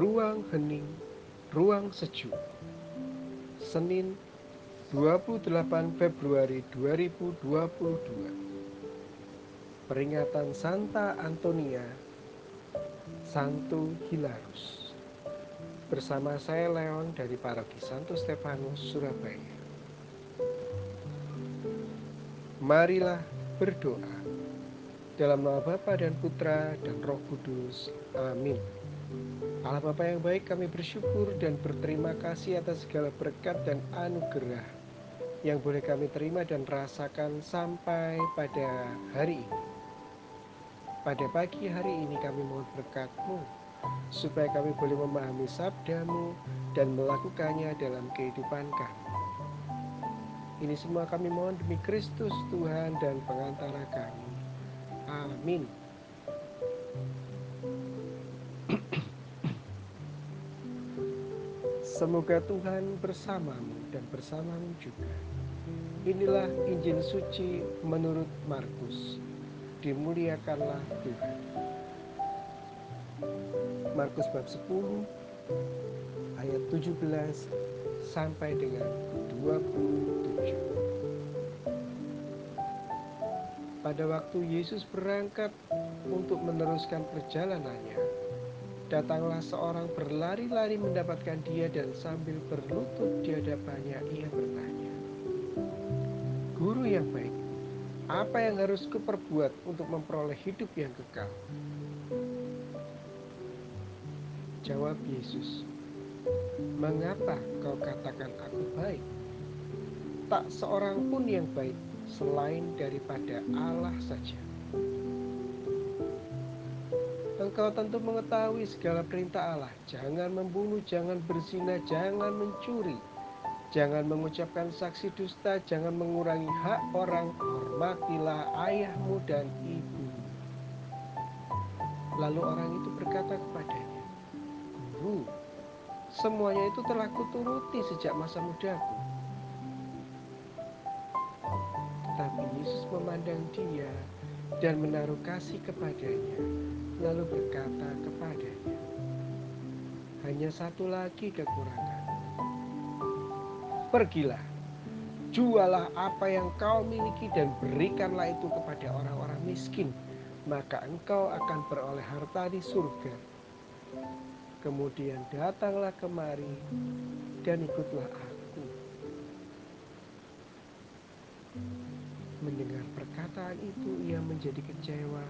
Ruang Hening, Ruang Sejuk. Senin 28 Februari 2022. Peringatan Santa Antonia, Santo Hilarus. Bersama saya Leon dari Paroki Santo Stefanus, Surabaya. Marilah berdoa. Dalam nama Bapa dan Putra dan Roh Kudus. Amin. Allah Bapa yang baik, kami bersyukur dan berterima kasih atas segala berkat dan anugerah yang boleh kami terima dan rasakan sampai pada hari ini. Pada pagi hari ini kami mohon berkat-Mu, supaya kami boleh memahami sabda-Mu dan melakukannya dalam kehidupan kami. Ini semua kami mohon demi Kristus Tuhan dan pengantara kami. Amin. Semoga Tuhan bersamamu dan bersamamu juga. Inilah Injil suci menurut Markus. Dimuliakanlah Tuhan. Markus bab 10 ayat 17 sampai dengan 27. Pada waktu Yesus berangkat untuk meneruskan perjalanannya, datanglah seorang berlari-lari mendapatkan dia dan sambil berlutut di hadapannya ia bertanya, "Guru yang baik, apa yang harus kuperbuat untuk memperoleh hidup yang kekal?" Jawab Yesus, "Mengapa kau katakan aku baik? Tak seorang pun yang baik selain daripada Allah saja. Engkau tentu mengetahui segala perintah Allah. Jangan membunuh, jangan berzina, jangan mencuri, jangan mengucapkan saksi dusta, jangan mengurangi hak orang, hormatilah ayahmu dan ibumu." Lalu orang itu berkata kepadanya, "Guru, semuanya itu telah kuturuti sejak masa mudaku." Tetapi Yesus memandang dia dan menaruh kasih kepadanya, lalu berkata kepadanya, "Hanya satu lagi kekurangan. Pergilah, jualah apa yang kau miliki dan berikanlah itu kepada orang-orang miskin, maka engkau akan beroleh harta di surga. Kemudian datanglah kemari dan ikutlah aku." Mendengar perkataan itu, ia menjadi kecewa,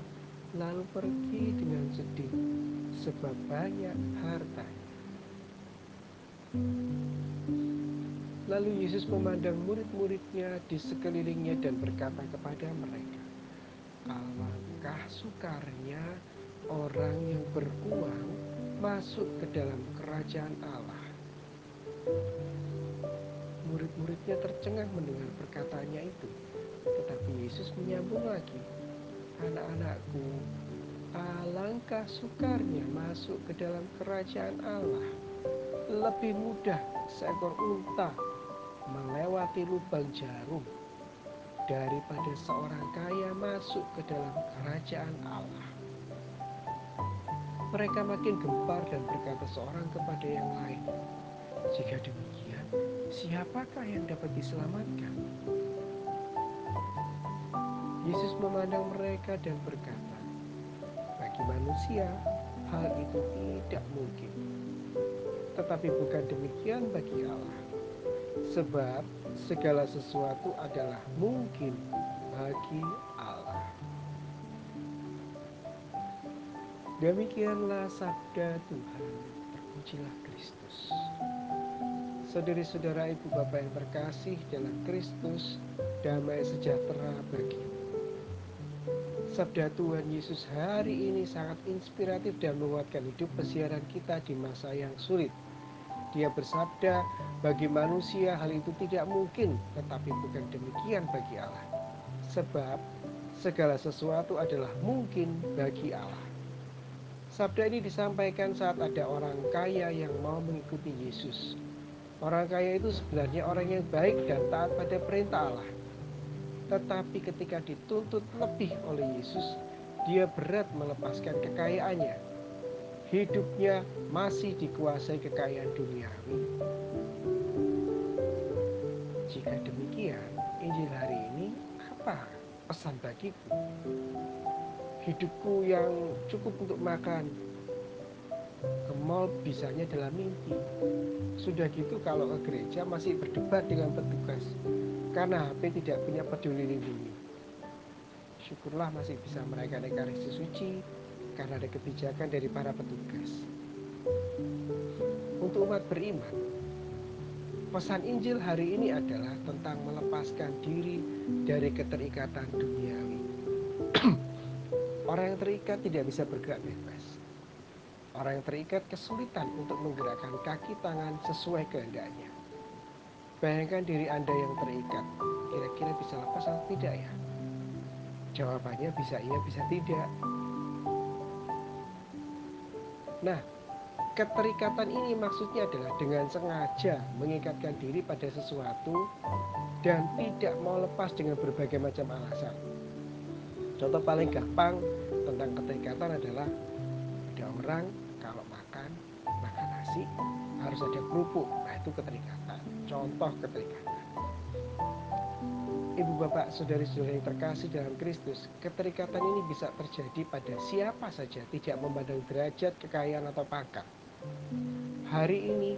lalu pergi dengan sedih, sebab banyak hartanya. Lalu Yesus memandang murid-muridnya di sekelilingnya dan berkata kepada mereka, "Alangkah sukarnya orang yang beruang masuk ke dalam kerajaan Allah." Murid-muridnya tercengang mendengar perkataannya itu. Tetapi Yesus menyambung lagi, "Anak-anakku, alangkah sukarnya masuk ke dalam kerajaan Allah. Lebih mudah seekor unta melewati lubang jarum daripada seorang kaya masuk ke dalam kerajaan Allah." Mereka makin gempar dan berkata seorang kepada yang lain, "Jika demikian, siapakah yang dapat diselamatkan?" Yesus memandang mereka dan berkata, "Bagi manusia, hal itu tidak mungkin. Tetapi bukan demikian bagi Allah. Sebab segala sesuatu adalah mungkin bagi Allah." Demikianlah sabda Tuhan. Terpujilah Kristus. Saudari-saudara, ibu bapak yang terkasih dalam Kristus, damai sejahtera bagimu. Sabda Tuhan Yesus hari ini sangat inspiratif dan menguatkan hidup pesiaran kita di masa yang sulit. Dia bersabda, bagi manusia hal itu tidak mungkin, tetapi bukan demikian bagi Allah. Sebab segala sesuatu adalah mungkin bagi Allah. Sabda ini disampaikan saat ada orang kaya yang mau mengikuti Yesus. Orang kaya itu sebenarnya orang yang baik dan taat pada perintah Allah. Tetapi ketika dituntut lebih oleh Yesus, dia berat melepaskan kekayaannya. hidupnya masih dikuasai kekayaan duniawi. Jika demikian, Injil hari ini apa pesan bagiku? Hidupku yang cukup untuk makan, ke mall bisanya dalam mimpi. Sudah gitu kalau ke gereja masih berdebat dengan petugas karena HP tidak punya peduli lindungi. Syukurlah masih bisa merayakan Ekaristi Suci karena ada kebijakan dari para petugas. Untuk umat beriman, pesan Injil hari ini adalah tentang melepaskan diri dari keterikatan duniawi. Orang yang terikat tidak bisa bergerak bebas. Orang yang terikat kesulitan untuk menggerakkan kaki tangan sesuai kehendaknya. Bayangkan diri Anda yang terikat, kira-kira bisa lepas atau tidak ya? Jawabannya bisa iya, bisa tidak. Nah, keterikatan ini maksudnya adalah dengan sengaja mengikatkan diri pada sesuatu dan tidak mau lepas dengan berbagai macam alasan. Contoh paling gampang tentang keterikatan adalah ada orang kalau makan nasi harus ada kerupuk. Nah, itu keterikatan. Contoh keterikatan. Ibu bapak saudari-saudari yang terkasih dalam Kristus, keterikatan ini bisa terjadi pada siapa saja, tidak memandang derajat, kekayaan atau pangkat. Hari ini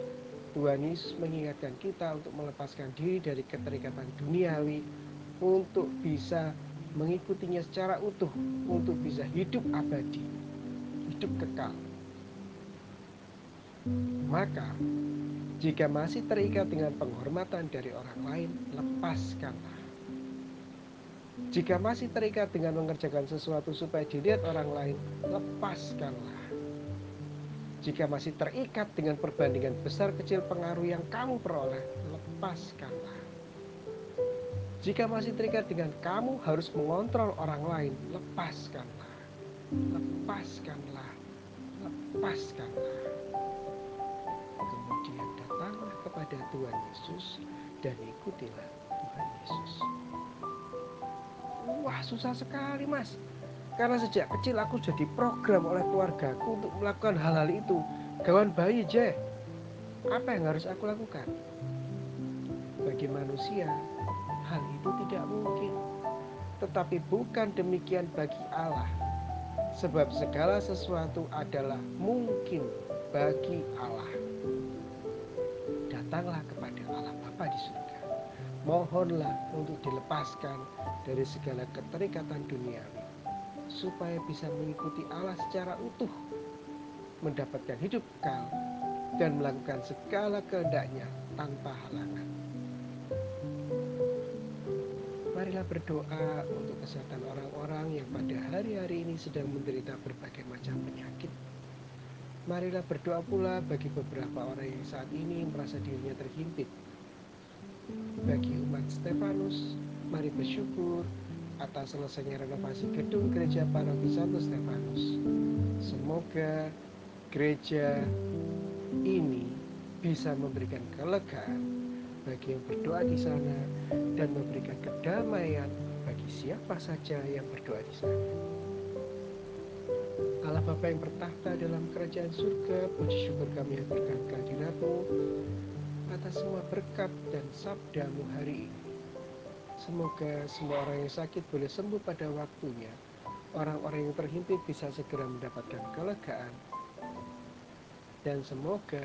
Tuhan Yesus mengingatkan kita untuk melepaskan diri dari keterikatan duniawi untuk bisa mengikutinya secara utuh, untuk bisa hidup abadi, hidup kekal. Maka jika masih terikat dengan penghormatan dari orang lain, lepaskanlah. Jika masih terikat dengan mengerjakan sesuatu supaya dilihat orang lain, lepaskanlah. Jika masih terikat dengan perbandingan besar kecil pengaruh yang kamu peroleh, lepaskanlah. Jika masih terikat dengan kamu harus mengontrol orang lain, lepaskanlah. Lepaskanlah. Lepaskanlah. Kemudian datanglah kepada Tuhan Yesus dan ikutilah Tuhan Yesus. Wah, susah sekali mas, karena sejak kecil aku sudah diprogram oleh keluargaku untuk melakukan hal-hal itu. Gawan bayi je, apa yang harus aku lakukan? Bagi manusia, hal itu tidak mungkin. Tetapi bukan demikian bagi Allah. Sebab segala sesuatu adalah mungkin bagi Allah. Datanglah kepada Allah Bapa di surga. Mohonlah untuk dilepaskan dari segala keterikatan duniawi, supaya bisa mengikuti Allah secara utuh, mendapatkan hidup kekal, dan melakukan segala kehendaknya tanpa halangan. Marilah berdoa untuk kesehatan orang-orang yang pada hari-hari ini sedang menderita berbagai macam penyakit. Marilah berdoa pula bagi beberapa orang yang saat ini merasa dirinya terhimpit. Bagi umat Stefanus, mari bersyukur atas selesainya renovasi gedung gereja paroki Santo Stefanus. Semoga gereja ini bisa memberikan kelegaan bagi yang berdoa di sana dan memberikan kedamaian bagi siapa saja yang berdoa di sana. Allah Bapa yang bertahta dalam kerajaan surga, puji syukur kami haturkan kehadirat-Mu atas semua berkat dan sabda-Mu hari ini. Semoga semua orang yang sakit boleh sembuh pada waktunya. Orang-orang yang terhimpit bisa segera mendapatkan kelegaan. Dan semoga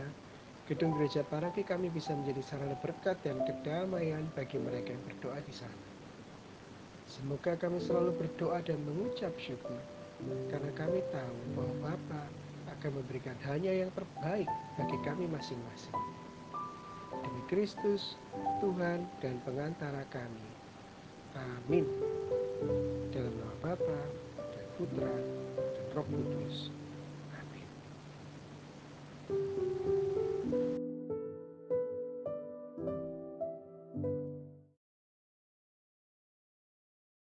gedung gereja paroki kami bisa menjadi sarana berkat dan kedamaian bagi mereka yang berdoa di sana. Semoga kami selalu berdoa dan mengucap syukur, karena kami tahu bahwa Bapa akan memberikan hanya yang terbaik bagi kami masing-masing. Demi Kristus, Tuhan dan pengantara kami. Amin. Dalam nama Bapa dan Putra dan Roh Kudus.